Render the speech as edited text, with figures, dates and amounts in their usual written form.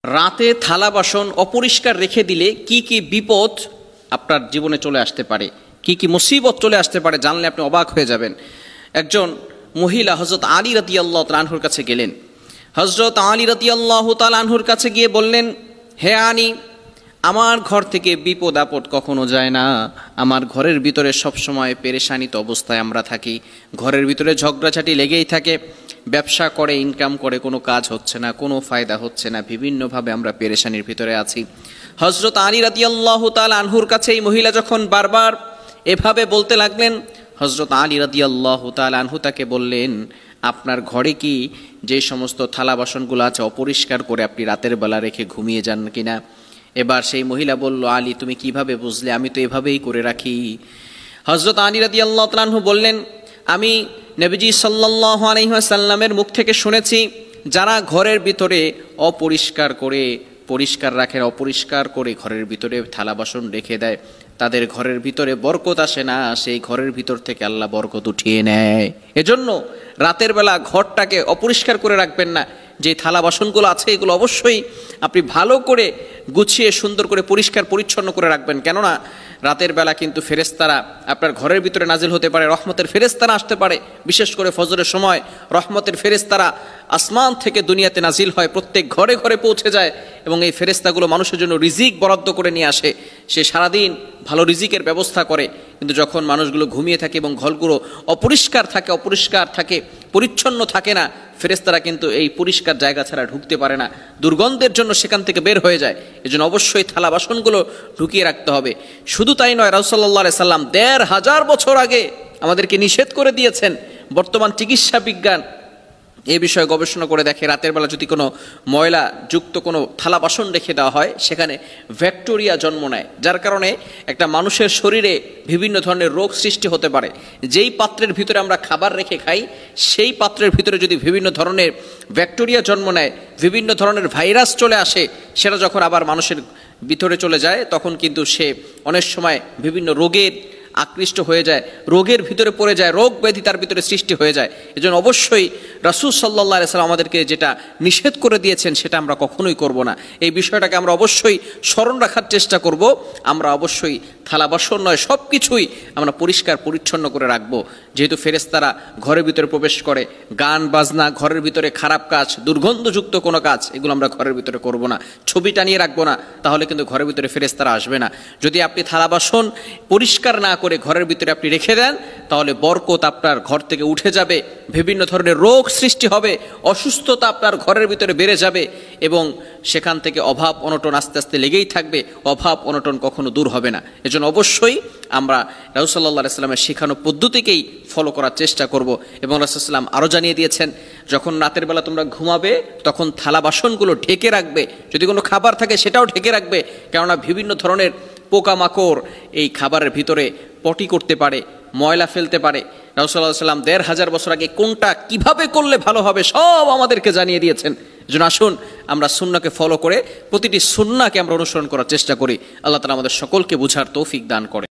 রাতে থালা বাসন অপরিষ্কার রেখে দিলে কি কি বিপদ আপনার জীবনে চলে আসতে পারে, কি কি মুসিবত চলে আসতে পারে, জানলে আপনি অবাক হয়ে যাবেন। একজন মহিলা হযরত আলী রাদিয়াল্লাহু তাআলা আনহুর কাছে গেলেন। হযরত আলী রাদিয়াল্লাহু তাআলা আনহুর কাছে গিয়ে বললেন, হে আলী, আমার ঘর থেকে বিপদ আপদ কখনো যায় না। আমার ঘরের ভিতরে সবসময় পেরেশানিত অবস্থায় আমরা থাকি। ঘরের ভিতরে ঝগড়াঝাটি লেগেই থাকে। ব্যবসা করে, ইনকাম করে, কোনো কাজ হচ্ছে না, কোনো ফায়দা হচ্ছে না, বিভিন্নভাবে আমরা পেরেশানির ভিতরে আছি। হযরত আলী রাদিয়াল্লাহু তাআলা আনহুর কাছে এই মহিলা যখন বারবার এভাবে বলতে লাগলেন, হযরত আলী রাদিয়াল্লাহু তাআলা আনহু তাকে বললেন, আপনার ঘরে কি যে সমস্ত থালা বাসনগুলো আছে অপরিষ্কার করে আপনি রাতের বেলা রেখে ঘুমিয়ে যান কিনা? এবার সেই মহিলা বলল, আলী তুমি কিভাবে বুঝলে? আমি তো এভাবেই করে রাখি। হযরত আলী রাদিয়াল্লাহু তাআলা আনহু বললেন, আমি নবীজি সাল্লাল্লাহু আলাইহি ওয়াসাল্লামের মুখ থেকে শুনেছি, যারা ঘরের ভিতরে অপরিষ্কার করে পরিষ্কার রাখে, অপরিষ্কার করে ঘরের ভিতরে থালা বাসন রেখে দেয়, তাদের ঘরের ভিতরে বরকত আসে না, সেই ঘরের ভিতর থেকে আল্লাহ বরকত উঠিয়ে নেয়। এজন্য রাতের বেলা ঘরটাকে অপরিষ্কার করে রাখবেন না। যে থালা বাসনগুলো আছে এগুলো অবশ্যই আপনি ভালো করে গুছিয়ে সুন্দর করে পরিষ্কার পরিচ্ছন্ন করে রাখবেন। কেননা রাতের বেলা কিন্তু ফেরেশতারা আপনার ঘরের ভিতরে নাজিল হতে পারে, রহমতের ফেরেশতারা আসতে পারে। বিশেষ করে ফজরের সময় রহমতের ফেরেশতারা আসমান থেকে দুনিয়াতে নাজিল হয়, প্রত্যেক ঘরে ঘরে পৌঁছে যায় এবং এই ফেরেশতাগুলো মানুষের জন্য রিজিক বরাদ্দ করে নিয়ে আসে। সে সারাদিন ভালো রিজিকের ব্যবস্থা করে, কিন্তু যখন মানুষগুলো ঘুমিয়ে থাকে এবং ঘরগুলো অপরিষ্কার থাকে, পরিচ্ছন্ন থাকে না, ফেরেশতারা কিন্তু এই পরিষ্কার জায়গা ছাড়া ঢুকতে পারে না, দুর্গন্ধের জন্য সেখান থেকে বের হয়ে যায়। এজন্য অবশ্যই থালা বাসনগুলো ঢুকিয়ে রাখতে হবে। শুধু তাই নয়, রাসূল সাল্লাল্লাহু আলাইহি সাল্লাম ১৫০০ বছর আগে আমাদেরকে নিষেধ করে দিয়েছেন। বর্তমান চিকিৎসা বিজ্ঞান এই বিষয়ে গবেষণা করে দেখে, রাতের বেলা যদি কোনো ময়লা যুক্ত কোনো থালা বাসন রেখে দেওয়া হয়, সেখানে ব্যাকটেরিয়া জন্ম নেয়, যার কারণে একটা মানুষের শরীরে বিভিন্ন ধরনের রোগ সৃষ্টি হতে পারে। যেই পাত্রের ভিতরে আমরা খাবার রেখে খাই, সেই পাত্রের ভিতরে যদি বিভিন্ন ধরনের ব্যাকটেরিয়া জন্ম নেয়, বিভিন্ন ধরনের ভাইরাস চলে আসে, সেটা যখন আবার মানুষের ভিতরে চলে যায়, তখন কিন্তু সে অনেক সময় বিভিন্ন রোগের আকৃষ্ট হয়ে যায়, রোগের ভিতরে পড়ে যায়, রোগ ব্যাধি তার ভিতরে সৃষ্টি হয়ে যায়। এজন্য অবশ্যই রাসূল সাল্লাল্লাহু আলাইহি ওয়াসাল্লাম আমাদেরকে যেটা নিষেধ করে দিয়েছেন সেটা আমরা কখনোই করব না। এই বিষয়টাকে আমরা অবশ্যই স্মরণ রাখার চেষ্টা করব। আমরা অবশ্যই থালা বাসন নয়, সব কিছুই আমরা পরিষ্কার পরিচ্ছন্ন করে রাখবো। যেহেতু ফেরেশতারা ঘরের ভিতরে প্রবেশ করে, গান বাজনা, ঘরের ভিতরে খারাপ কাজ, দুর্গন্ধযুক্ত কোনো কাজ, এগুলো আমরা ঘরের ভিতরে করব না। ছবি টানিয়ে রাখবো না, তাহলে কিন্তু ঘরের ভিতরে ফেরেশতারা আসবে না। যদি আপনি থালা বাসন পরিষ্কার না করে ঘরের ভিতরে আপনি রেখে দেন, তাহলে বরকত আপনার ঘর থেকে উঠে যাবে, বিভিন্ন ধরনের রোগ সৃষ্টি হবে, অসুস্থতা আপনার ঘরের ভিতরে বেড়ে যাবে এবং সেখান থেকে অভাব অনটন আস্তে আস্তে লেগেই থাকবে। অভাব অনটন কখনো দূর হবে না। এজন্য অবশ্যই আমরা রাসূল সাল্লাল্লাহু আলাইহি ওয়াসাল্লামের শেখানো পদ্ধতিকেই ফলো করার চেষ্টা করব। এবং রাসূল সাল্লাল্লাহু আলাইহি ওয়াসাল্লাম আরও জানিয়ে দিয়েছেন, যখন রাতের বেলা তোমরা ঘুমাবে তখন থালা বাসনগুলো ঢেকে রাখবে, যদি কোনো খাবার থাকে সেটাও ঢেকে রাখবে, কেননা বিভিন্ন ধরনের পোকামাকড় এই খাবারের ভিতরে পটি করতে পারে, ময়লা ফেলতে পারে। রাসূল সাল্লাল্লাহু আলাইহি ওয়াসাল্লাম ১৫০০ বছর আগে কোনটা কিভাবে করলে ভালো হবে সব আমাদেরকে জানিয়ে দিয়েছেন। এজন্য আসুন আমরা সুন্নাহকে ফলো করে প্রতিটি সুন্নাহকে আমরা অনুসরণ করার চেষ্টা করি। আল্লাহ তাআলা আমাদের সকলকে বুঝার তৌফিক দান করে।